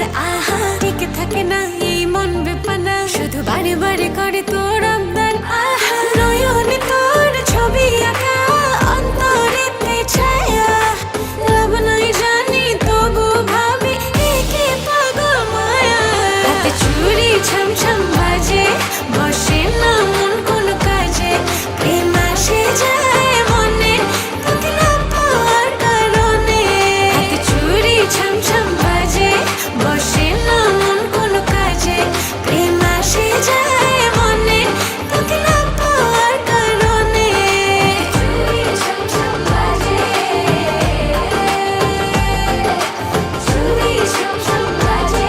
আর আহা টিকে থাকে না এই মন বেপানা শুধু বারে বারে করে তোর আবদার আহা নয়নে তোর ছবি আঁকা অন্তরেতে ছায়া লাভ নাই জানি তবু ভাবি একে পাগল মায়া হাতে চুড়ি ছমছম বাজে বসে না মন কোনো কাজে প্রেম আসে যায় মনে তোকে না পাওয়ার কারণে হাতে চুড়ি ছমছম বাজে বসে না মন কোনো কাজে প্রেম আসে যায় মনে তোকে না পাওয়ার কারণে চুড়ি ছমছম বাজে চুড়ি ছমছম বাজে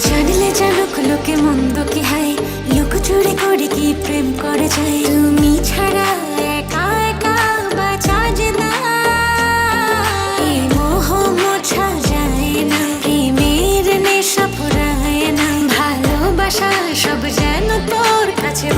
জানলে জানুক লোকে মন্দ কি হায় লোক চুরি করে কি প্রেম করে যায় তুমি ছাড়া একা একা বাঁচা যে না এই মোহ মোছা যায় না প্রেমের নেশা ফুরায় না ভালোবাসা সব যেন তোর কাছে